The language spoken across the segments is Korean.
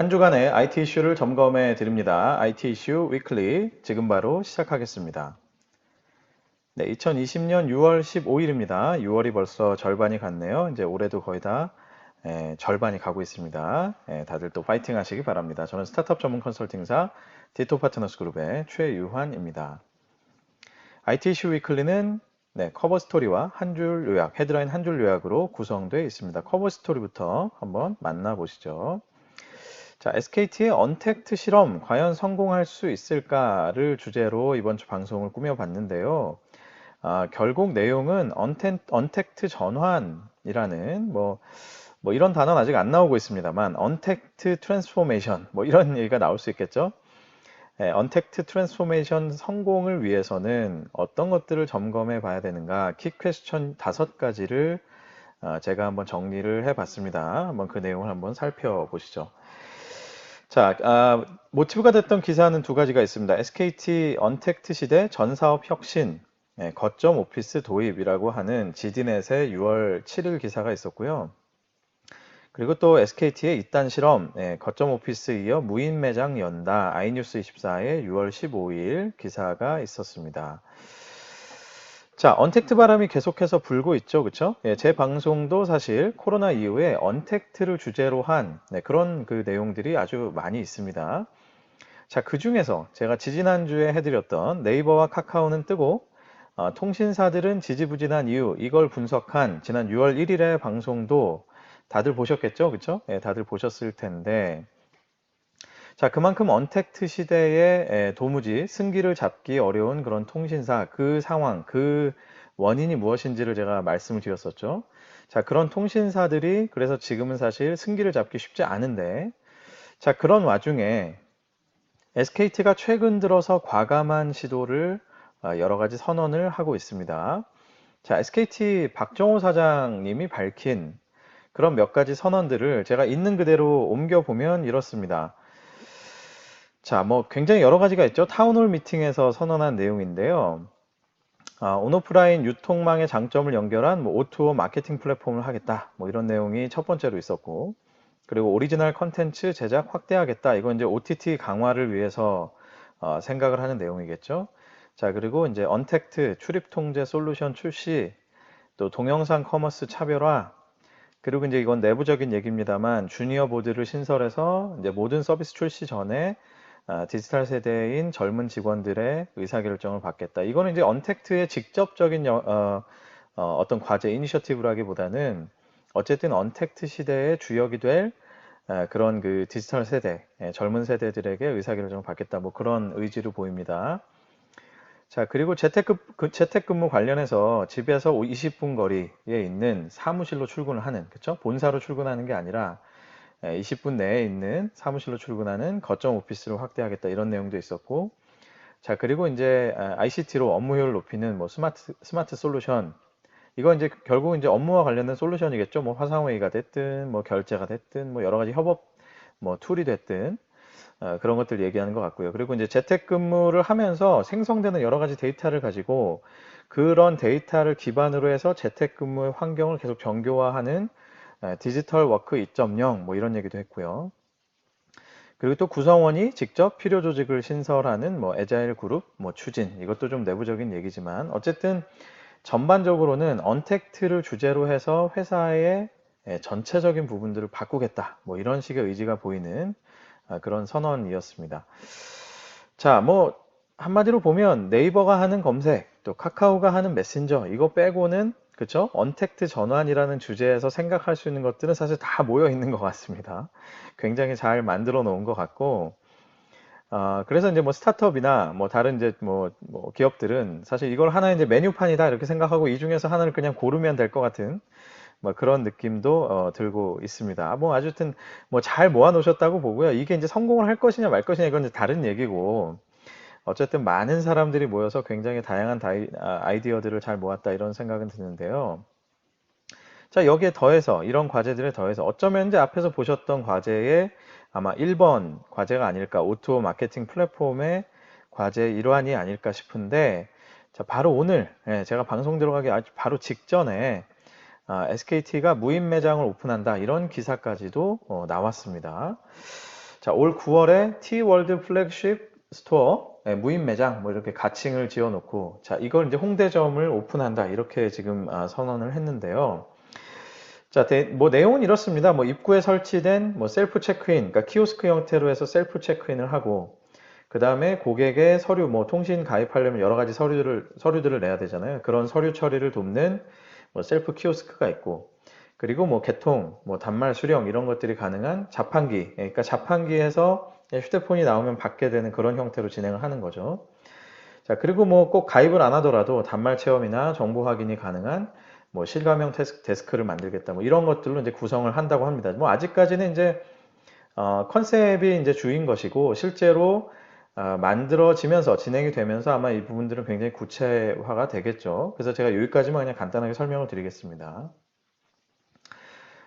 한 주간의 IT 이슈를 점검해 드립니다. IT 이슈 위클리 지금 바로 시작하겠습니다. 네, 2020년 6월 15일입니다. 6월이 벌써 절반이 갔네요. 이제 올해도 거의 다 절반이 가고 있습니다. 다들 또 파이팅 하시기 바랍니다. 저는 스타트업 전문 컨설팅사 디토 파트너스 그룹의 최유환입니다. IT 이슈 위클리는 커버 스토리와 한 줄 요약, 헤드라인 한 줄 요약으로 구성되어 있습니다. 커버 스토리부터 한번 만나보시죠. 자, SKT의 언택트 실험 과연 성공할 수 있을까를 주제로 이번 주 방송을 꾸며봤는데요. 결국 내용은 언택트 전환이라는 뭐 이런 단어는 아직 안 나오고 있습니다만 언택트 트랜스포메이션 뭐 이런 얘기가 나올 수 있겠죠. 언택트 트랜스포메이션 성공을 위해서는 어떤 것들을 점검해 봐야 되는가 키 퀘스천 5가지를 제가 한번 정리를 해봤습니다. 한번 그 내용을 한번 살펴보시죠. 자, 모티브가 됐던 기사는 두 가지가 있습니다. SKT 언택트 시대 전사업 혁신, 거점 오피스 도입이라고 하는 지디넷의 6월 7일 기사가 있었고요. 그리고 또 SKT의 이딴 실험, 거점 오피스 이어 무인 매장 연다 아이뉴스 24의 6월 15일 기사가 있었습니다. 자, 언택트 바람이 계속해서 불고 있죠, 그쵸? 제 방송도 사실 코로나 이후에 언택트를 주제로 한 그런 그 내용들이 아주 많이 있습니다. 자, 그 중에서 제가 지지난주에 해드렸던 네이버와 카카오는 뜨고 통신사들은 지지부진한 이유 이걸 분석한 지난 6월 1일의 방송도 다들 보셨겠죠, 그쵸? 다들 보셨을 텐데 자, 그만큼 언택트 시대에 도무지 승기를 잡기 어려운 그런 통신사, 그 상황, 그 원인이 무엇인지를 제가 말씀을 드렸었죠. 자, 그런 통신사들이 그래서 지금은 사실 승기를 잡기 쉽지 않은데, 자, 그런 와중에 SKT가 최근 들어서 과감한 시도를 여러 가지 선언을 하고 있습니다. 자, SKT 박정호 사장님이 밝힌 그런 몇 가지 선언들을 제가 있는 그대로 옮겨보면 이렇습니다. 자, 뭐 굉장히 여러 가지가 있죠. 타운홀 미팅에서 선언한 내용인데요. 온오프라인 유통망의 장점을 연결한 뭐 O2O 마케팅 플랫폼을 하겠다. 뭐 이런 내용이 첫 번째로 있었고, 그리고 오리지널 컨텐츠 제작 확대하겠다. 이건 이제 OTT 강화를 위해서 생각을 하는 내용이겠죠. 자, 그리고 이제 언택트 출입 통제 솔루션 출시, 또 동영상 커머스 차별화, 그리고 이제 이건 내부적인 얘기입니다만 주니어 보드를 신설해서 이제 모든 서비스 출시 전에 디지털 세대인 젊은 직원들의 의사결정을 받겠다. 이거는 이제 언택트의 직접적인 어떤 과제, 이니셔티브라기보다는 어쨌든 언택트 시대의 주역이 될 그런 그 디지털 세대, 젊은 세대들에게 의사결정을 받겠다. 뭐 그런 의지로 보입니다. 자, 그리고 재택근무 관련해서 집에서 20분 거리에 있는 사무실로 출근을 하는, 그쵸? 본사로 출근하는 게 아니라 20분 내에 있는 사무실로 출근하는 거점 오피스를 확대하겠다 이런 내용도 있었고 자 그리고 이제 ICT로 업무 효율을 높이는 뭐 스마트 솔루션 이거 이제 결국 이제 업무와 관련된 솔루션이겠죠. 뭐 화상회의가 됐든 뭐 결제가 됐든 뭐 여러 가지 협업 뭐 툴이 됐든 그런 것들 얘기하는 것 같고요. 그리고 이제 재택근무를 하면서 생성되는 여러 가지 데이터를 가지고 그런 데이터를 기반으로 해서 재택근무의 환경을 계속 정교화하는 디지털 워크 2.0 뭐 이런 얘기도 했고요. 그리고 또 구성원이 직접 필요 조직을 신설하는 뭐 애자일 그룹 뭐 추진 이것도 좀 내부적인 얘기지만 어쨌든 전반적으로는 언택트를 주제로 해서 회사의 전체적인 부분들을 바꾸겠다 뭐 이런 식의 의지가 보이는 그런 선언이었습니다. 자, 뭐 한마디로 보면 네이버가 하는 검색, 또 카카오가 하는 메신저 이거 빼고는 그쵸? 언택트 전환이라는 주제에서 생각할 수 있는 것들은 사실 다 모여 있는 것 같습니다. 굉장히 잘 만들어 놓은 것 같고, 그래서 이제 뭐 스타트업이나 뭐 다른 이제 뭐 기업들은 사실 이걸 하나의 이제 메뉴판이다 이렇게 생각하고 이 중에서 하나를 그냥 고르면 될 것 같은 뭐 그런 느낌도 들고 있습니다. 뭐 아무튼 뭐 잘 모아 놓으셨다고 보고요. 이게 이제 성공을 할 것이냐 말 것이냐 이건 이제 다른 얘기고 어쨌든 많은 사람들이 모여서 굉장히 다양한 아이디어들을 잘 모았다 이런 생각은 드는데요. 자, 여기에 더해서 이런 과제들에 더해서 어쩌면 이제 앞에서 보셨던 과제의 아마 1번 과제가 아닐까 O2O 마케팅 플랫폼의 과제의 일환이 아닐까 싶은데 자, 바로 오늘 제가 방송 들어가기 아주 바로 직전에 SKT가 무인 매장을 오픈한다 이런 기사까지도 나왔습니다. 자, 올 9월에 T월드 플래그십 스토어, 무인 매장, 뭐 이렇게 가칭을 지어놓고, 자, 이걸 이제 홍대점을 오픈한다. 이렇게 지금 선언을 했는데요. 자, 뭐 내용은 이렇습니다. 뭐 입구에 설치된 뭐 셀프 체크인, 그러니까 키오스크 형태로 해서 셀프 체크인을 하고, 그 다음에 고객의 서류, 뭐 통신 가입하려면 여러 가지 서류들을 내야 되잖아요. 그런 서류 처리를 돕는 뭐 셀프 키오스크가 있고, 그리고 뭐 개통, 뭐 단말 수령 이런 것들이 가능한 자판기, 그러니까 자판기에서 휴대폰이 나오면 받게 되는 그런 형태로 진행을 하는 거죠. 자, 그리고 뭐 꼭 가입을 안 하더라도 단말 체험이나 정보 확인이 가능한 뭐 실감형 데스크를 만들겠다, 뭐 이런 것들로 이제 구성을 한다고 합니다. 뭐 아직까지는 이제 컨셉이 이제 주인 것이고 실제로 만들어지면서 진행이 되면서 아마 이 부분들은 굉장히 구체화가 되겠죠. 그래서 제가 여기까지만 그냥 간단하게 설명을 드리겠습니다.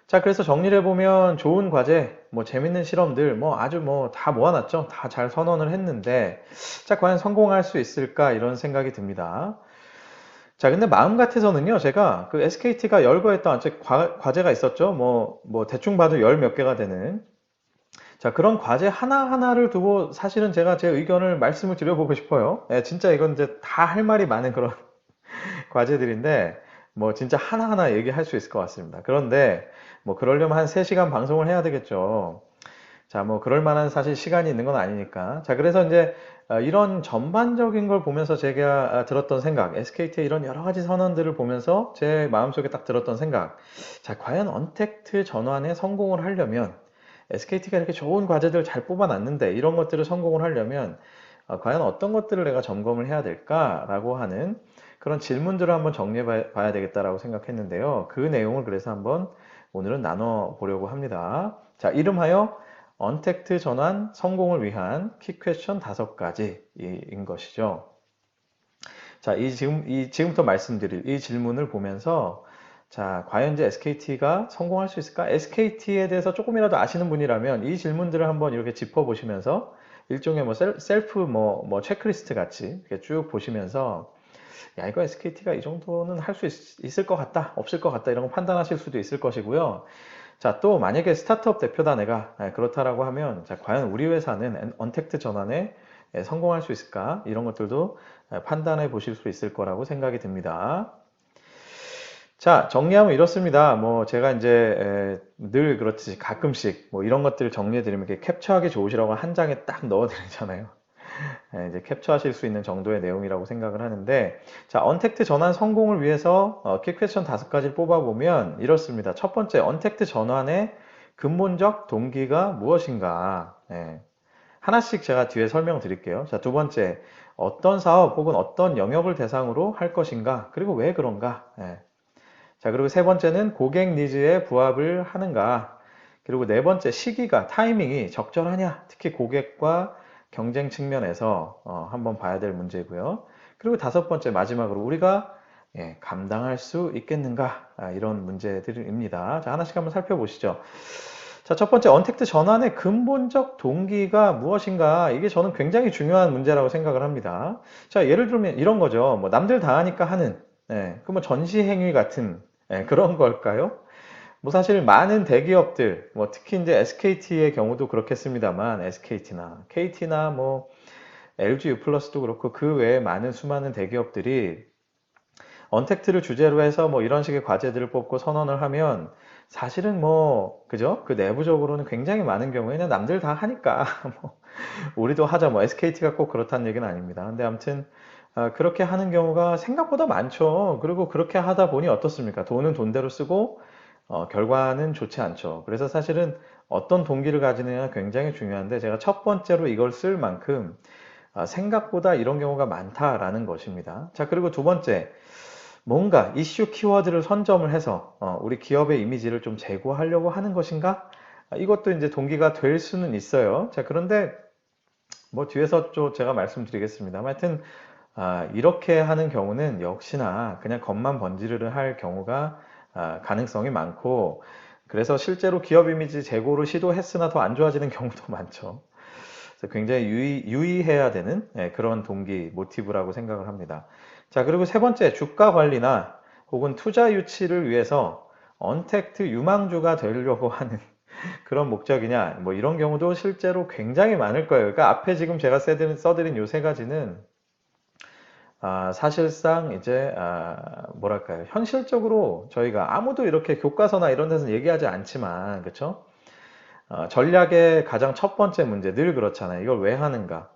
자, 그래서 정리를 해보면 좋은 과제, 뭐 재밌는 실험들, 뭐 아주 뭐 다 모아놨죠. 다 잘 선언을 했는데, 자, 과연 성공할 수 있을까 이런 생각이 듭니다. 자, 근데 마음 같아서는요, 제가 그 SKT가 열거했던 과제가 있었죠. 뭐 대충 봐도 열 몇 개가 되는. 자, 그런 과제 하나하나를 두고 사실은 제가 제 의견을 말씀을 드려보고 싶어요. 예, 진짜 이건 이제 다 할 말이 많은 그런 과제들인데, 뭐 진짜 하나하나 얘기할 수 있을 것 같습니다. 그런데 뭐 그러려면 한 3시간 방송을 해야 되겠죠. 자, 뭐 그럴 만한 사실 시간이 있는 건 아니니까. 자, 그래서 이제 이런 전반적인 걸 보면서 제가 들었던 생각, SKT의 이런 여러 가지 선언들을 보면서 제 마음속에 딱 들었던 생각. 자, 과연 언택트 전환에 성공을 하려면 SKT가 이렇게 좋은 과제들 잘 뽑아놨는데 이런 것들을 성공을 하려면 과연 어떤 것들을 내가 점검을 해야 될까라고 하는 그런 질문들을 한번 정리해 봐야 되겠다라고 생각했는데요. 그 내용을 그래서 한번 오늘은 나눠 보려고 합니다. 자, 이름하여 언택트 전환 성공을 위한 키 퀘스천 5가지인 것이죠. 자, 지금부터 말씀드릴 이 질문을 보면서 자, 과연 이제 SKT가 성공할 수 있을까? SKT에 대해서 조금이라도 아시는 분이라면 이 질문들을 한번 이렇게 짚어보시면서 일종의 뭐 셀프 뭐 체크리스트 같이 이렇게 쭉 보시면서 야, 이거 SKT가 이 정도는 할 수 있을 것 같다, 없을 것 같다 이런 거 판단하실 수도 있을 것이고요. 자, 또 만약에 스타트업 대표다 내가 그렇다라고 하면 자, 과연 우리 회사는 언택트 전환에 성공할 수 있을까? 이런 것들도 판단해 보실 수 있을 거라고 생각이 듭니다. 자, 정리하면 이렇습니다. 뭐 제가 이제 늘 그렇듯이 가끔씩 뭐 이런 것들을 정리해 드리면 이렇게 캡처하기 좋으시라고 한 장에 딱 넣어 드리잖아요. 이제 캡처하실 수 있는 정도의 내용이라고 생각을 하는데, 자, 언택트 전환 성공을 위해서 키 퀘스천 5가지를 뽑아보면 이렇습니다. 첫 번째, 언택트 전환의 근본적 동기가 무엇인가? 하나씩 제가 뒤에 설명드릴게요. 자, 두 번째, 어떤 사업 혹은 어떤 영역을 대상으로 할 것인가? 그리고 왜 그런가? 자, 그리고 세 번째는 고객 니즈에 부합을 하는가? 그리고 네 번째, 시기가, 타이밍이 적절하냐? 특히 고객과 경쟁 측면에서 한번 봐야 될 문제고요. 그리고 다섯 번째, 마지막으로 우리가 감당할 수 있겠는가? 이런 문제들입니다. 자, 하나씩 한번 살펴보시죠. 자, 첫 번째, 언택트 전환의 근본적 동기가 무엇인가? 이게 저는 굉장히 중요한 문제라고 생각을 합니다. 자, 예를 들면 이런 거죠. 뭐 남들 다 하니까 하는, 그뭐 전시행위 같은 그런 걸까요? 뭐 사실 많은 대기업들, 뭐 특히 이제 SKT의 경우도 그렇겠습니다만, SKT나 KT나 뭐 LG U+도 그렇고 그 외에 많은 수많은 대기업들이 언택트를 주제로 해서 뭐 이런 식의 과제들을 뽑고 선언을 하면 사실은 뭐 그죠? 그 내부적으로는 굉장히 많은 경우에는 남들 다 하니까 뭐 우리도 하자, 뭐 SKT가 꼭 그렇다는 얘기는 아닙니다. 근데 아무튼 그렇게 하는 경우가 생각보다 많죠. 그리고 그렇게 하다 보니 어떻습니까? 돈은 돈대로 쓰고 결과는 좋지 않죠. 그래서 사실은 어떤 동기를 가지느냐 굉장히 중요한데 제가 첫 번째로 이걸 쓸 만큼 생각보다 이런 경우가 많다라는 것입니다. 자, 그리고 두 번째, 뭔가 이슈 키워드를 선점을 해서 우리 기업의 이미지를 좀 제고하려고 하는 것인가? 이것도 이제 동기가 될 수는 있어요. 자, 그런데 뭐 뒤에서 좀 제가 말씀드리겠습니다. 하여튼 이렇게 하는 경우는 역시나 그냥 겉만 번지르르 할 경우가 가능성이 많고, 그래서 실제로 기업 이미지 제고를 시도했으나 더 안 좋아지는 경우도 많죠. 그래서 굉장히 유의해야 되는 그런 동기, 모티브라고 생각을 합니다. 자, 그리고 세 번째, 주가 관리나 혹은 투자 유치를 위해서 언택트 유망주가 되려고 하는 그런 목적이냐? 뭐 이런 경우도 실제로 굉장히 많을 거예요. 그러니까 앞에 지금 제가 써드린 요 세 가지는 사실상 이제 뭐랄까요? 현실적으로 저희가 아무도 이렇게 교과서나 이런 데서 얘기하지 않지만, 그쵸? 전략의 가장 첫 번째 문제 늘 그렇잖아요. 이걸 왜 하는가?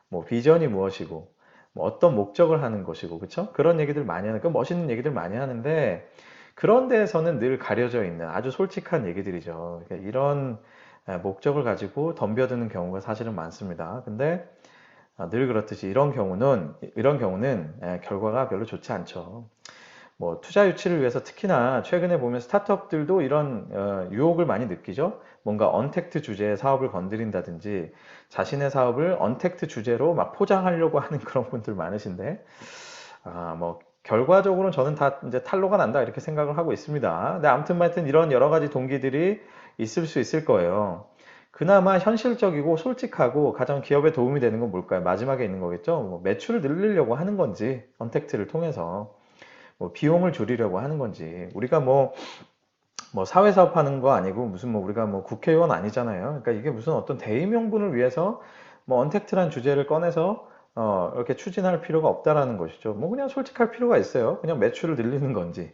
뭐 비전이 무엇이고, 뭐 어떤 목적을 하는 것이고, 그쵸? 그런 얘기들 많이 하는, 그 멋있는 얘기들 많이 하는데 그런 데에서는 늘 가려져 있는 아주 솔직한 얘기들이죠. 그러니까 이런 목적을 가지고 덤벼드는 경우가 사실은 많습니다. 근데 늘 그렇듯이 이런 경우는 결과가 별로 좋지 않죠. 뭐 투자 유치를 위해서 특히나 최근에 보면 스타트업들도 이런 유혹을 많이 느끼죠. 뭔가 언택트 주제의 사업을 건드린다든지 자신의 사업을 언택트 주제로 막 포장하려고 하는 그런 분들 많으신데 뭐 결과적으로는 저는 다 이제 탄로가 난다 이렇게 생각을 하고 있습니다. 근데 아무튼 이런 여러 가지 동기들이 있을 수 있을 거예요. 그나마 현실적이고 솔직하고 가장 기업에 도움이 되는 건 뭘까요? 마지막에 있는 거겠죠. 뭐 매출을 늘리려고 하는 건지, 언택트를 통해서 뭐 비용을 줄이려고 하는 건지. 우리가 뭐 사회사업 하는 거 아니고 무슨 뭐 우리가 뭐 국회의원 아니잖아요. 그러니까 이게 무슨 어떤 대의 명분을 위해서 뭐 언택트란 주제를 꺼내서 이렇게 추진할 필요가 없다라는 것이죠. 뭐 그냥 솔직할 필요가 있어요. 그냥 매출을 늘리는 건지,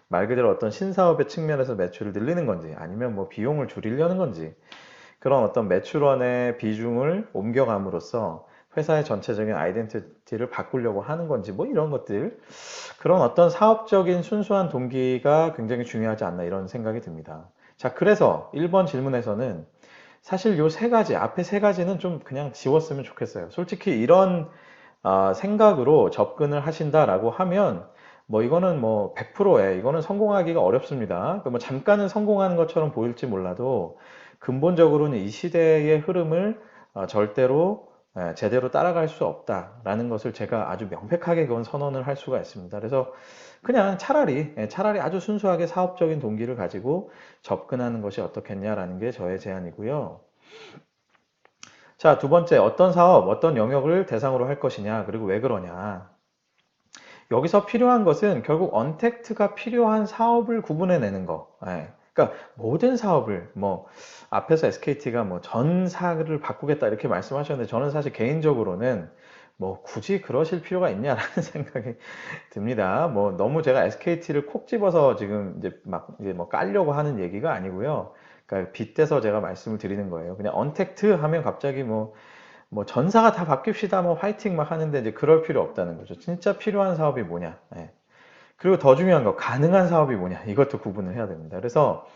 말 그대로 어떤 신사업의 측면에서 매출을 늘리는 건지, 아니면 뭐 비용을 줄이려는 건지, 그런 어떤 매출원의 비중을 옮겨감으로써 회사의 전체적인 아이덴티티를 바꾸려고 하는 건지, 뭐 이런 것들, 그런 어떤 사업적인 순수한 동기가 굉장히 중요하지 않나 이런 생각이 듭니다. 자, 그래서 1번 질문에서는 사실 요 세 가지, 앞에 세 가지는 좀 그냥 지웠으면 좋겠어요. 솔직히 이런 생각으로 접근을 하신다라고 하면 뭐 이거는 뭐 100%에 이거는 성공하기가 어렵습니다. 뭐 잠깐은 성공하는 것처럼 보일지 몰라도 근본적으로는 이 시대의 흐름을 절대로 제대로 따라갈 수 없다라는 것을 제가 아주 명백하게 그건 선언을 할 수가 있습니다. 그래서 그냥 차라리 아주 순수하게 사업적인 동기를 가지고 접근하는 것이 어떻겠냐라는 게 저의 제안이고요. 자, 두 번째, 어떤 사업, 어떤 영역을 대상으로 할 것이냐, 그리고 왜 그러냐. 여기서 필요한 것은 결국 언택트가 필요한 사업을 구분해내는 거. 그러니까 모든 사업을 뭐 앞에서 SKT가 뭐 전사를 바꾸겠다 이렇게 말씀하셨는데 저는 사실 개인적으로는 뭐 굳이 그러실 필요가 있냐라는 생각이 듭니다. 뭐 너무 제가 SKT를 콕 집어서 지금 이제 뭐 깔려고 하는 얘기가 아니고요. 그러니까 빗대서 제가 말씀을 드리는 거예요. 그냥 언택트 하면 갑자기 뭐 전사가 다 바뀝시다 뭐 화이팅 막 하는데 이제 그럴 필요 없다는 거죠. 진짜 필요한 사업이 뭐냐. 그리고 더 중요한 거 가능한 사업이 뭐냐. 이것도 구분을 해야 됩니다. 그래서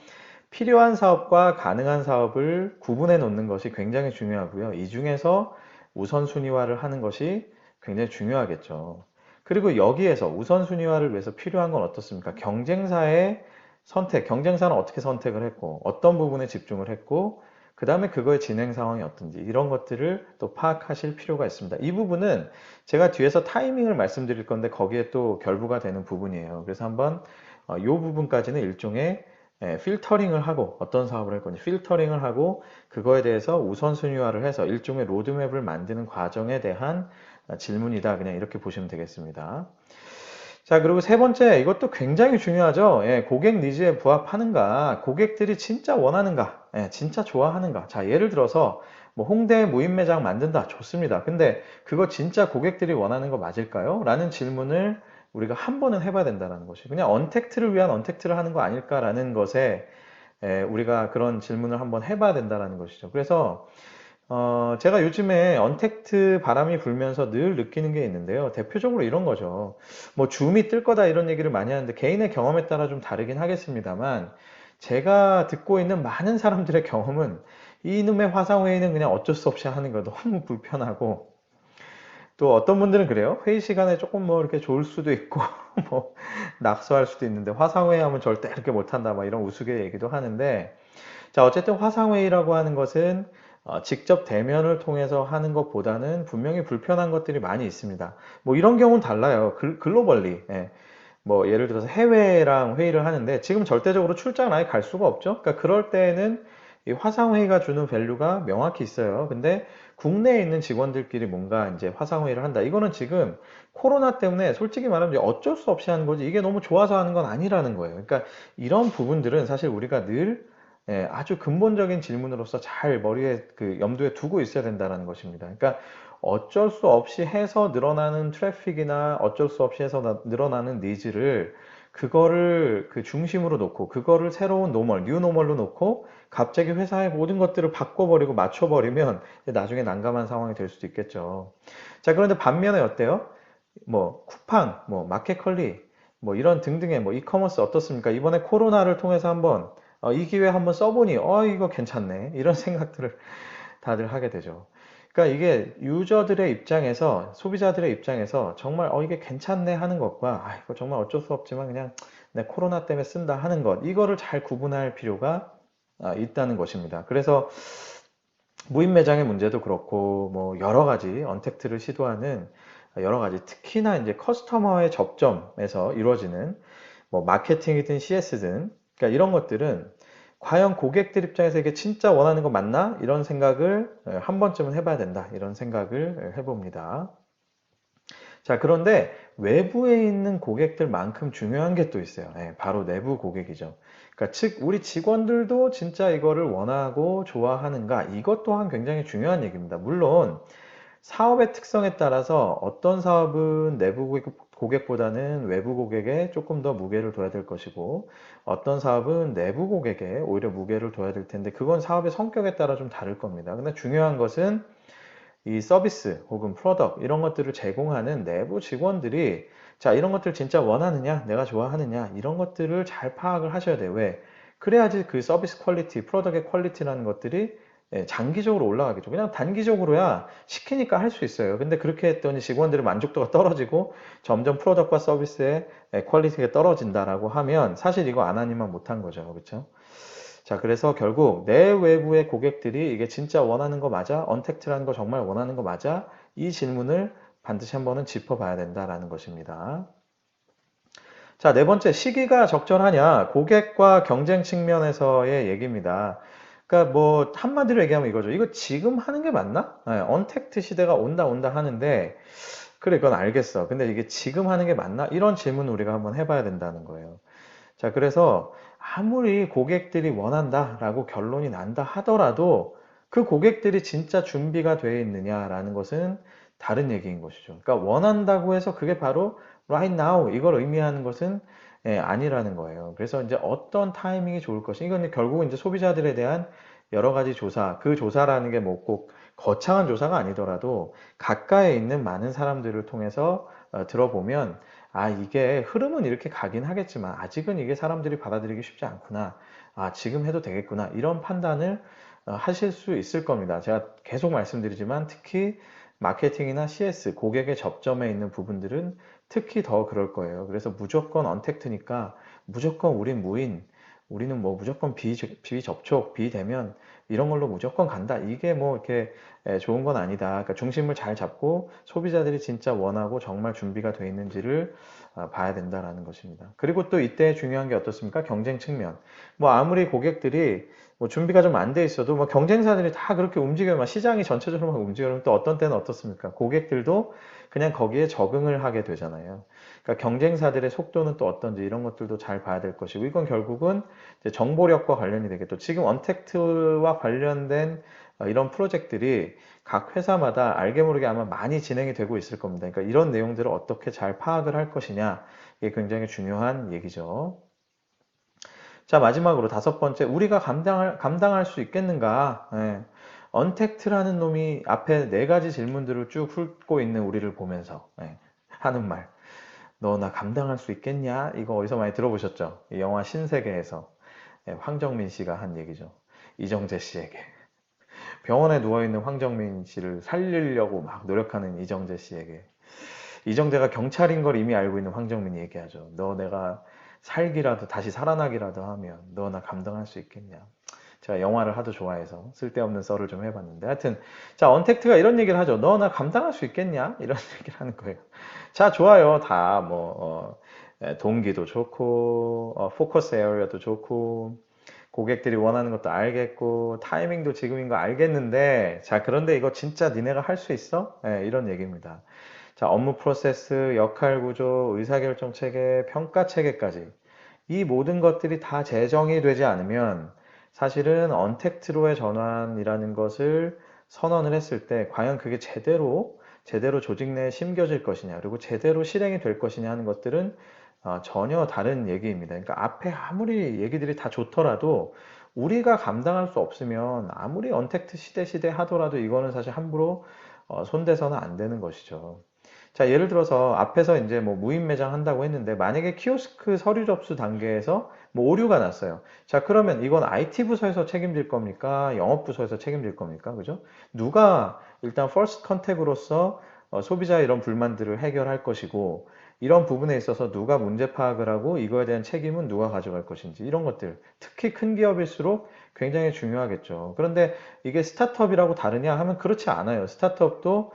필요한 사업과 가능한 사업을 구분해 놓는 것이 굉장히 중요하고요. 이 중에서 우선순위화를 하는 것이 굉장히 중요하겠죠. 그리고 여기에서 우선순위화를 위해서 필요한 건 어떻습니까? 경쟁사의 선택, 경쟁사는 어떻게 선택을 했고, 어떤 부분에 집중을 했고, 그 다음에 그거의 진행 상황이 어떤지, 이런 것들을 또 파악하실 필요가 있습니다. 이 부분은 제가 뒤에서 타이밍을 말씀드릴 건데, 거기에 또 결부가 되는 부분이에요. 그래서 한번 이 부분까지는 일종의 필터링을 하고 어떤 사업을 할 건지 필터링을 하고 그거에 대해서 우선순위화를 해서 일종의 로드맵을 만드는 과정에 대한 질문이다. 그냥 이렇게 보시면 되겠습니다. 자, 그리고 세 번째, 이것도 굉장히 중요하죠. 고객 니즈에 부합하는가, 고객들이 진짜 원하는가, 진짜 좋아하는가. 자, 예를 들어서 뭐 홍대 무인 매장 만든다. 좋습니다. 근데 그거 진짜 고객들이 원하는 거 맞을까요? 라는 질문을 우리가 한 번은 해봐야 된다는 것이 그냥 언택트를 위한 언택트를 하는 거 아닐까라는 것에 우리가 그런 질문을 한번 해봐야 된다는 것이죠. 그래서 제가 요즘에 언택트 바람이 불면서 늘 느끼는 게 있는데요. 대표적으로 이런 거죠. 뭐 줌이 뜰 거다 이런 얘기를 많이 하는데 개인의 경험에 따라 좀 다르긴 하겠습니다만 제가 듣고 있는 많은 사람들의 경험은 이놈의 화상회의는 그냥 어쩔 수 없이 하는 거 너무 불편하고 또 어떤 분들은 그래요. 회의 시간에 조금 뭐 이렇게 좋을 수도 있고 뭐 낙서할 수도 있는데 화상회의 하면 절대 이렇게 못한다 막 이런 우스개 얘기도 하는데 자, 어쨌든 화상회의라고 하는 것은 직접 대면을 통해서 하는 것보다는 분명히 불편한 것들이 많이 있습니다. 뭐 이런 경우는 달라요. 글로벌리. 뭐 예를 들어서 해외랑 회의를 하는데 지금 절대적으로 출장을 아예 갈 수가 없죠. 그러니까 그럴 때에는 이 화상회의가 주는 밸류가 명확히 있어요. 근데 국내에 있는 직원들끼리 뭔가 이제 화상회의를 한다. 이거는 지금 코로나 때문에 솔직히 말하면 이제 어쩔 수 없이 하는 거지 이게 너무 좋아서 하는 건 아니라는 거예요. 그러니까 이런 부분들은 사실 우리가 늘 아주 근본적인 질문으로서 잘 머리에 그 염두에 두고 있어야 된다는 것입니다. 그러니까 어쩔 수 없이 해서 늘어나는 트래픽이나 어쩔 수 없이 해서 늘어나는 니즈를 그거를 그 중심으로 놓고 그거를 새로운 노멀, 뉴 노멀로 놓고 갑자기 회사의 모든 것들을 바꿔버리고 맞춰버리면 나중에 난감한 상황이 될 수도 있겠죠. 자, 그런데 반면에 어때요? 뭐 쿠팡, 뭐 마켓컬리, 뭐 이런 등등의 뭐 이커머스 어떻습니까? 이번에 코로나를 통해서 한번 이 기회에 한번 써보니 이거 괜찮네 이런 생각들을 다들 하게 되죠. 그러니까 이게 유저들의 입장에서 소비자들의 입장에서 정말 이게 괜찮네 하는 것과 이거 정말 어쩔 수 없지만 그냥 내 코로나 때문에 쓴다 하는 것 이거를 잘 구분할 필요가 있다는 것입니다. 그래서 무인 매장의 문제도 그렇고 뭐 여러 가지 언택트를 시도하는 여러 가지 특히나 이제 커스터머의 접점에서 이루어지는 뭐 마케팅이든 CS든 그러니까 이런 것들은 과연 고객들 입장에서 이게 진짜 원하는 거 맞나? 이런 생각을 한 번쯤은 해봐야 된다. 이런 생각을 해봅니다. 자, 그런데 외부에 있는 고객들만큼 중요한 게 또 있어요. 바로 내부 고객이죠. 그러니까 즉 우리 직원들도 진짜 이거를 원하고 좋아하는가? 이것 또한 굉장히 중요한 얘기입니다. 물론 사업의 특성에 따라서 어떤 사업은 내부 고객보다는 외부 고객에 조금 더 무게를 둬야 될 것이고 어떤 사업은 내부 고객에 오히려 무게를 둬야 될 텐데 그건 사업의 성격에 따라 좀 다를 겁니다. 근데 중요한 것은 이 서비스 혹은 프로덕트 이런 것들을 제공하는 내부 직원들이 자 이런 것들 진짜 원하느냐 내가 좋아하느냐 이런 것들을 잘 파악을 하셔야 돼요. 왜? 그래야지 그 서비스 퀄리티, 프로덕트의 퀄리티라는 것들이 장기적으로 올라가겠죠. 그냥 단기적으로야 시키니까 할 수 있어요. 근데 그렇게 했더니 직원들의 만족도가 떨어지고 점점 프로덕트와 서비스의 퀄리티가 떨어진다라고 하면 사실 이거 안 하니만 못한 거죠. 그렇죠? 자, 그래서 결국 내 외부의 고객들이 이게 진짜 원하는 거 맞아? 언택트라는 거 정말 원하는 거 맞아? 이 질문을 반드시 한번은 짚어봐야 된다라는 것입니다. 자, 네 번째, 시기가 적절하냐? 고객과 경쟁 측면에서의 얘기입니다. 그러니까 뭐 한마디로 얘기하면 이거죠. 이거 지금 하는 게 맞나? 언택트 시대가 온다 하는데 그래, 그건 알겠어. 근데 이게 지금 하는 게 맞나? 이런 질문을 우리가 한번 해봐야 된다는 거예요. 자, 그래서 아무리 고객들이 원한다라고 결론이 난다 하더라도 그 고객들이 진짜 준비가 되어 있느냐라는 것은 다른 얘기인 것이죠. 그러니까 원한다고 해서 그게 바로 right now 이걸 의미하는 것은 아니라는 거예요. 그래서 이제 어떤 타이밍이 좋을 것이 이건 결국은 이제 소비자들에 대한 여러 가지 조사, 그 조사라는 게 뭐 꼭 거창한 조사가 아니더라도 가까이에 있는 많은 사람들을 통해서 들어보면 이게 흐름은 이렇게 가긴 하겠지만 아직은 이게 사람들이 받아들이기 쉽지 않구나. 지금 해도 되겠구나. 이런 판단을 하실 수 있을 겁니다. 제가 계속 말씀드리지만 특히 마케팅이나 CS, 고객의 접점에 있는 부분들은 특히 더 그럴 거예요. 그래서 무조건 언택트니까 무조건 우린 무인, 우리는 뭐 무조건 비접촉, 비대면 이런 걸로 무조건 간다. 이게 뭐 이렇게 좋은 건 아니다. 그러니까 중심을 잘 잡고 소비자들이 진짜 원하고 정말 준비가 돼 있는지를 봐야 된다라는 것입니다. 그리고 또 이때 중요한 게 어떻습니까? 경쟁 측면. 뭐 아무리 고객들이 뭐 준비가 좀 안 돼 있어도 뭐 경쟁사들이 다 그렇게 움직여요. 막 시장이 전체적으로 막 움직여요. 또 어떤 때는 어떻습니까? 고객들도 그냥 거기에 적응을 하게 되잖아요. 그러니까 경쟁사들의 속도는 또 어떤지 이런 것들도 잘 봐야 될 것이고 이건 결국은 이제 정보력과 관련이 되겠죠. 지금 언택트와 관련된 이런 프로젝트들이 각 회사마다 알게 모르게 아마 많이 진행이 되고 있을 겁니다. 그러니까 이런 내용들을 어떻게 잘 파악을 할 것이냐 이게 굉장히 중요한 얘기죠. 자, 마지막으로 다섯 번째, 우리가 감당할 수 있겠는가? 언택트라는 놈이 앞에 네 가지 질문들을 쭉 훑고 있는 우리를 보면서 하는 말. 너 나 감당할 수 있겠냐? 이거 어디서 많이 들어보셨죠? 이 영화 신세계에서 황정민 씨가 한 얘기죠. 이정재 씨에게. 병원에 누워있는 황정민 씨를 살리려고 막 노력하는 이정재 씨에게. 이정재가 경찰인 걸 이미 알고 있는 황정민이 얘기하죠. 너 내가 살기라도 다시 살아나기라도 하면 너 나 감당할 수 있겠냐. 제가 영화를 하도 좋아해서 쓸데없는 썰을 좀 해봤는데 하여튼 자 언택트가 이런 얘기를 하죠. 너 나 감당할 수 있겠냐 이런 얘기를 하는 거예요. 자 좋아요. 다 뭐 동기도 좋고 포커스 에어리어도 좋고 고객들이 원하는 것도 알겠고 타이밍도 지금인 거 알겠는데 자 그런데 이거 진짜 니네가 할 수 있어? 이런 얘기입니다. 자 업무 프로세스, 역할 구조, 의사결정 체계, 평가 체계까지 이 모든 것들이 다 재정이 되지 않으면 사실은 언택트로의 전환이라는 것을 선언을 했을 때 과연 그게 제대로 조직 내에 심겨질 것이냐, 그리고 제대로 실행이 될 것이냐 하는 것들은 전혀 다른 얘기입니다. 그러니까 앞에 아무리 얘기들이 다 좋더라도 우리가 감당할 수 없으면 아무리 언택트 시대 하더라도 이거는 사실 함부로 손대서는 안 되는 것이죠. 자, 예를 들어서 앞에서 이제 뭐 무인 매장 한다고 했는데 만약에 키오스크 서류 접수 단계에서 뭐 오류가 났어요. 자, 그러면 이건 IT 부서에서 책임질 겁니까? 영업 부서에서 책임질 겁니까? 그죠? 누가 일단 퍼스트 컨택으로서 소비자의 이런 불만들을 해결할 것이고 이런 부분에 있어서 누가 문제 파악을 하고 이거에 대한 책임은 누가 가져갈 것인지 이런 것들 특히 큰 기업일수록 굉장히 중요하겠죠. 그런데 이게 스타트업이라고 다르냐 하면 그렇지 않아요. 스타트업도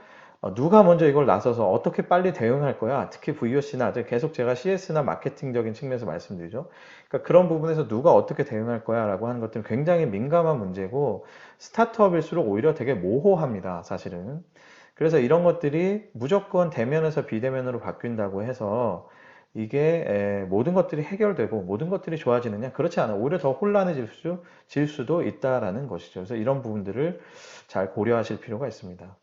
누가 먼저 이걸 나서서 어떻게 빨리 대응할 거야? 특히 VOC나 계속 제가 CS나 마케팅적인 측면에서 말씀드리죠. 그러니까 그런 부분에서 누가 어떻게 대응할 거야? 라고 하는 것들은 굉장히 민감한 문제고 스타트업일수록 오히려 되게 모호합니다. 사실은. 그래서 이런 것들이 무조건 대면에서 비대면으로 바뀐다고 해서 이게 모든 것들이 해결되고 모든 것들이 좋아지느냐? 그렇지 않아요. 오히려 더 질 수도 있다라는 것이죠. 그래서 이런 부분들을 잘 고려하실 필요가 있습니다.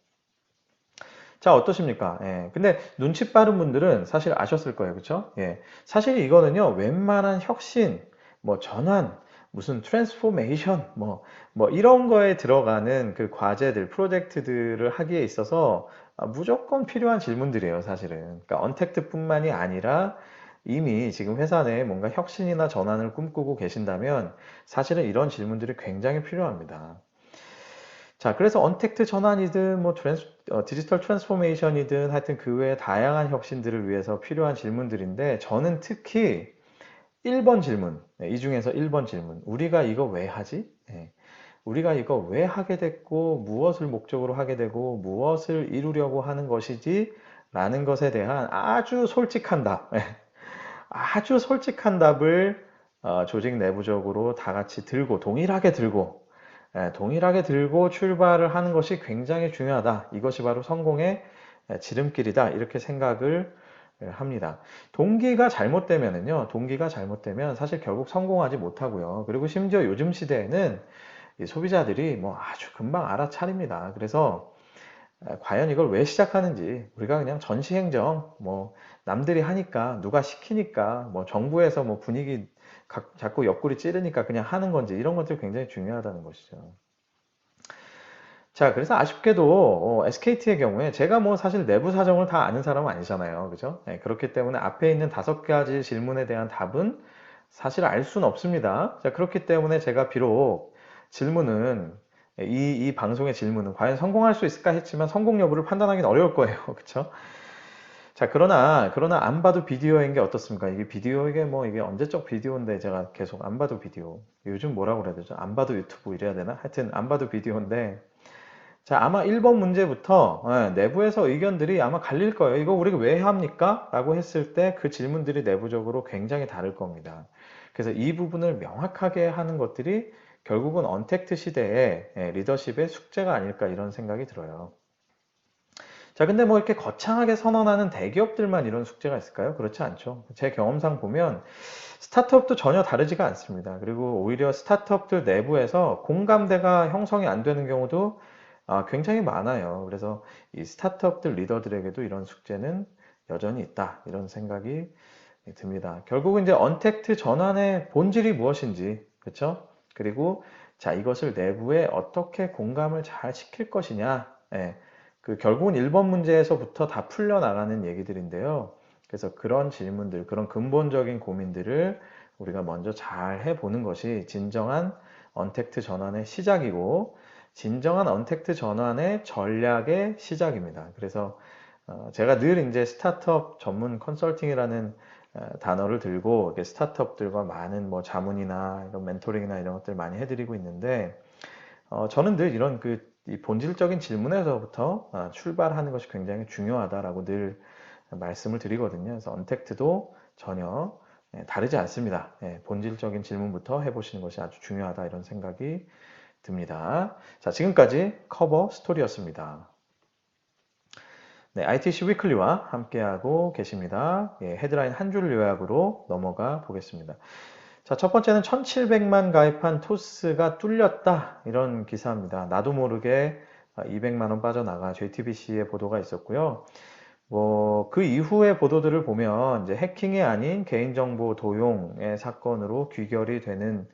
자, 어떠십니까? 예. 근데 눈치 빠른 분들은 사실 아셨을 거예요. 그쵸? 예. 사실 이거는요, 웬만한 혁신, 뭐 전환, 무슨 트랜스포메이션, 뭐 이런 거에 들어가는 그 과제들, 프로젝트들을 하기에 있어서 무조건 필요한 질문들이에요, 사실은. 그러니까 언택트 뿐만이 아니라 이미 지금 회사 내에 뭔가 혁신이나 전환을 꿈꾸고 계신다면 사실은 이런 질문들이 굉장히 필요합니다. 자, 그래서 언택트 전환이든 디지털 트랜스포메이션이든 하여튼 그 외에 다양한 혁신들을 위해서 필요한 질문들인데 저는 특히 1번 질문, 이 중에서 1번 질문, 우리가 이거 왜 하지? 우리가 이거 왜 하게 됐고 무엇을 목적으로 하게 되고 무엇을 이루려고 하는 것이지? 라는 것에 대한 아주 솔직한 답, 아주 솔직한 답을 조직 내부적으로 다 같이 동일하게 들고 출발을 하는 것이 굉장히 중요하다. 이것이 바로 성공의 지름길이다. 이렇게 생각을 합니다. 동기가 잘못되면 사실 결국 성공하지 못하고요. 그리고 심지어 요즘 시대에는 이 소비자들이 뭐 아주 금방 알아차립니다. 그래서 과연 이걸 왜 시작하는지 우리가 그냥 전시행정 남들이 하니까 누가 시키니까 정부에서 분위기 자꾸 옆구리 찌르니까 그냥 하는 건지 이런 것들이 굉장히 중요하다는 것이죠. 자, 그래서 아쉽게도 SKT의 경우에 제가 사실 내부 사정을 다 아는 사람은 아니잖아요. 그죠? 네, 그렇기 때문에 앞에 있는 5가지 질문에 대한 답은 사실 알 수는 없습니다. 자, 그렇기 때문에 제가 비록 질문은 이 방송의 질문은 과연 성공할 수 있을까 했지만 성공 여부를 판단하기는 어려울 거예요. 그쵸? 자, 그러나 안 봐도 비디오인 게 어떻습니까? 이게 이게 언제적 비디오인데 제가 계속 안 봐도 비디오. 요즘 뭐라고 그래야 되죠? 안 봐도 유튜브 이래야 되나? 하여튼 안 봐도 비디오인데 자, 아마 1번 문제부터 내부에서 의견들이 아마 갈릴 거예요. 이거 우리가 왜 합니까? 라고 했을 때 그 질문들이 내부적으로 굉장히 다를 겁니다. 그래서 이 부분을 명확하게 하는 것들이 결국은 언택트 시대의 리더십의 숙제가 아닐까 이런 생각이 들어요. 자, 근데 이렇게 거창하게 선언하는 대기업들만 이런 숙제가 있을까요? 그렇지 않죠. 제 경험상 보면 스타트업도 전혀 다르지가 않습니다. 그리고 오히려 스타트업들 내부에서 공감대가 형성이 안 되는 경우도 굉장히 많아요. 그래서 이 스타트업들 리더들에게도 이런 숙제는 여전히 있다. 이런 생각이 듭니다. 결국은 이제 언택트 전환의 본질이 무엇인지, 그렇죠? 그리고 자, 이것을 내부에 어떻게 공감을 잘 시킬 것이냐. 그 결국은 1번 문제에서부터 다 풀려나가는 얘기들인데요. 그래서 그런 질문들, 그런 근본적인 고민들을 우리가 먼저 잘 해보는 것이 진정한 언택트 전환의 시작이고, 진정한 언택트 전환의 전략의 시작입니다. 그래서 제가 늘 이제 스타트업 전문 컨설팅이라는 단어를 들고 스타트업들과 많은 자문이나 이런 멘토링이나 이런 것들 많이 해드리고 있는데 저는 늘 이런 이 본질적인 질문에서부터 출발하는 것이 굉장히 중요하다라고 늘 말씀을 드리거든요. 그래서 언택트도 전혀 다르지 않습니다. 본질적인 질문부터 해보시는 것이 아주 중요하다 이런 생각이 듭니다. 자, 지금까지 커버 스토리였습니다. 네, ITC 위클리와 함께하고 계십니다. 헤드라인 한 줄 요약으로 넘어가 보겠습니다. 자, 첫 번째는 1700만 가입한 토스가 뚫렸다. 이런 기사입니다. 나도 모르게 200만 원 빠져나가 JTBC의 보도가 있었고요. 뭐, 그 이후의 보도들을 보면 이제 해킹이 아닌 개인정보 도용의 사건으로 귀결이 되는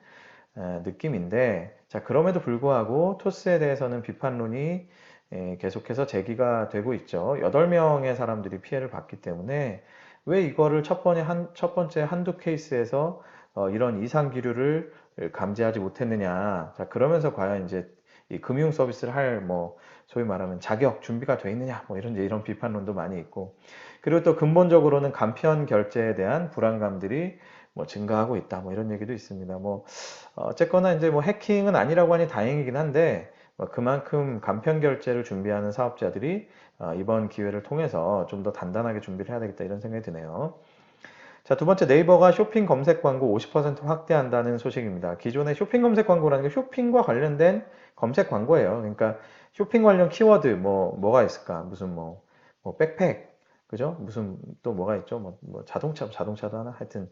느낌인데, 자, 그럼에도 불구하고 토스에 대해서는 비판론이 계속해서 제기가 되고 있죠. 8명의 사람들이 피해를 봤기 때문에 왜 이거를 첫 번째 한두 케이스에서 이런 이상 기류를 감지하지 못했느냐. 자, 그러면서 과연 이제 이 금융 서비스를 할 뭐 소위 말하면 자격 준비가 돼 있느냐 뭐 이런 비판론도 많이 있고, 그리고 또 근본적으로는 간편 결제에 대한 불안감들이 뭐 증가하고 있다 뭐 이런 얘기도 있습니다. 뭐 어쨌거나 이제 뭐 해킹은 아니라고 하니 다행이긴 한데, 뭐 그만큼 간편 결제를 준비하는 사업자들이 이번 기회를 통해서 좀 더 단단하게 준비를 해야 되겠다 이런 생각이 드네요. 자, 두 번째, 네이버가 쇼핑 검색 광고 50% 확대한다는 소식입니다. 기존의 쇼핑 검색 광고라는 게 쇼핑과 관련된 검색 광고예요. 그러니까 쇼핑 관련 키워드 뭐가 있을까? 무슨 뭐 백팩, 그죠? 무슨 또 뭐가 있죠? 뭐 자동차도 하나 하여튼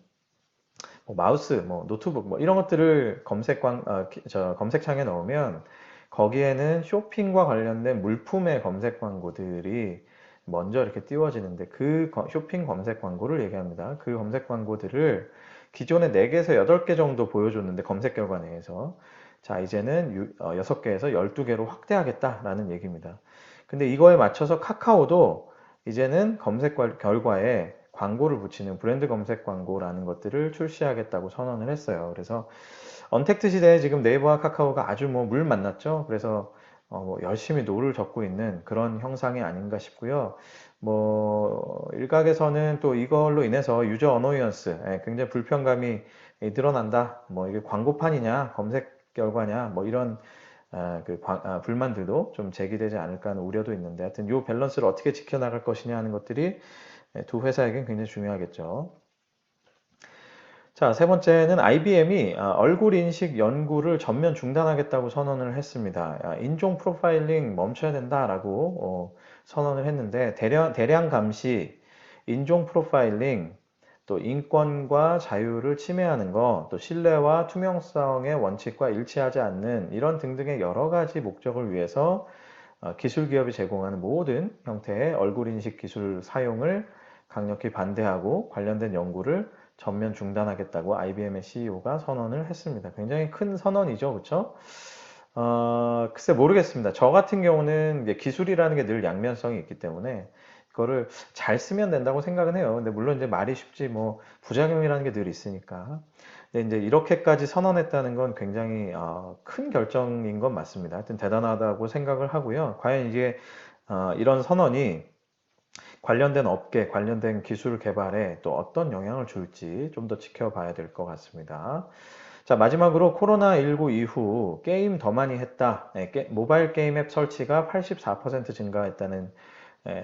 뭐 마우스, 뭐 노트북, 뭐 이런 것들을 검색창에 넣으면 거기에는 쇼핑과 관련된 물품의 검색 광고들이 먼저 이렇게 띄워지는데, 그 쇼핑 검색 광고를 얘기합니다. 그 검색 광고들을 기존에 4개에서 8개 정도 보여줬는데 검색 결과 내에서, 자, 이제는 6개에서 12개로 확대하겠다라는 얘기입니다. 근데 이거에 맞춰서 카카오도 이제는 검색 결과에 광고를 붙이는 브랜드 검색 광고라는 것들을 출시하겠다고 선언을 했어요. 그래서 언택트 시대에 지금 네이버와 카카오가 아주 뭐 물 만났죠. 그래서 뭐 열심히 노를 젓고 있는 그런 형상이 아닌가 싶고요. 뭐 일각에서는 또 이걸로 인해서 유저 어노이언스, 굉장히 불편감이 늘어난다. 뭐 이게 광고판이냐 검색 결과냐 뭐 이런 불만들도 좀 제기되지 않을까 하는 우려도 있는데, 하여튼 이 밸런스를 어떻게 지켜나갈 것이냐 하는 것들이 두 회사에겐 굉장히 중요하겠죠. 자, 세 번째는 IBM이 얼굴 인식 연구를 전면 중단하겠다고 선언을 했습니다. 인종 프로파일링 멈춰야 된다라고 선언을 했는데, 대량 감시, 인종 프로파일링, 또 인권과 자유를 침해하는 것, 또 신뢰와 투명성의 원칙과 일치하지 않는 이런 등등의 여러 가지 목적을 위해서 기술 기업이 제공하는 모든 형태의 얼굴 인식 기술 사용을 강력히 반대하고 관련된 연구를 전면 중단하겠다고 IBM의 CEO가 선언을 했습니다. 굉장히 큰 선언이죠, 그렇죠? 글쎄 모르겠습니다. 저 같은 경우는 이제 기술이라는 게 늘 양면성이 있기 때문에 그거를 잘 쓰면 된다고 생각은 해요. 근데 물론 이제 말이 쉽지 뭐 부작용이라는 게 늘 있으니까. 근데 이제 이렇게까지 선언했다는 건 굉장히 큰 결정인 건 맞습니다. 하여튼 대단하다고 생각을 하고요. 과연 이게 이런 선언이 관련된 업계, 관련된 기술 개발에 또 어떤 영향을 줄지 좀 더 지켜봐야 될 것 같습니다. 자, 마지막으로 코로나19 이후 게임 더 많이 했다. 모바일 게임 앱 설치가 84% 증가했다는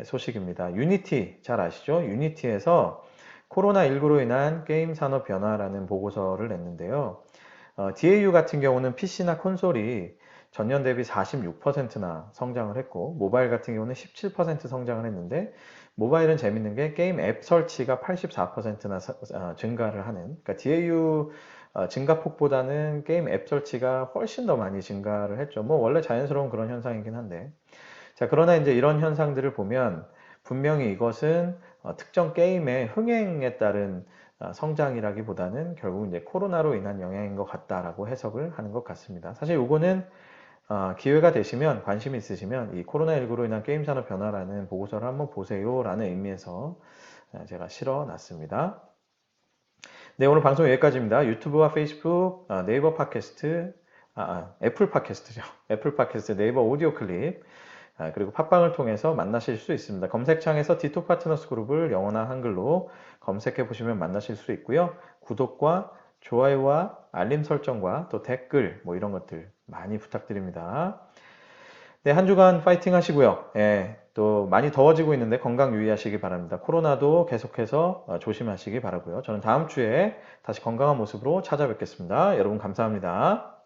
소식입니다. 유니티 잘 아시죠? 유니티에서 코로나19로 인한 게임 산업 변화라는 보고서를 냈는데요. DAU 같은 경우는 PC나 콘솔이 전년 대비 46%나 성장을 했고, 모바일 같은 경우는 17% 성장을 했는데, 모바일은 재밌는 게 게임 앱 설치가 84%나 증가를 하는, 그러니까 DAU 증가폭보다는 게임 앱 설치가 훨씬 더 많이 증가를 했죠. 뭐 원래 자연스러운 그런 현상이긴 한데, 자, 그러나 이제 이런 현상들을 보면 분명히 이것은 특정 게임의 흥행에 따른 성장이라기보다는 결국 이제 코로나로 인한 영향인 것 같다라고 해석을 하는 것 같습니다. 사실 이거는 기회가 되시면, 관심 있으시면 이 코로나19로 인한 게임 산업 변화라는 보고서를 한번 보세요 라는 의미에서 제가 실어 놨습니다. 네, 오늘 방송 여기까지입니다. 유튜브와 페이스북, 네이버 팟캐스트, 애플 팟캐스트죠. 애플 팟캐스트, 네이버 오디오 클립, 그리고 팟빵을 통해서 만나실 수 있습니다. 검색창에서 디톡 파트너스 그룹을 영어나 한글로 검색해 보시면 만나실 수 있고요. 구독과 좋아요와 알림 설정과 또 댓글 뭐 이런 것들 많이 부탁드립니다. 네, 한 주간 파이팅 하시고요. 또 많이 더워지고 있는데 건강 유의하시기 바랍니다. 코로나도 계속해서 조심하시기 바라고요. 저는 다음 주에 다시 건강한 모습으로 찾아뵙겠습니다. 여러분 감사합니다.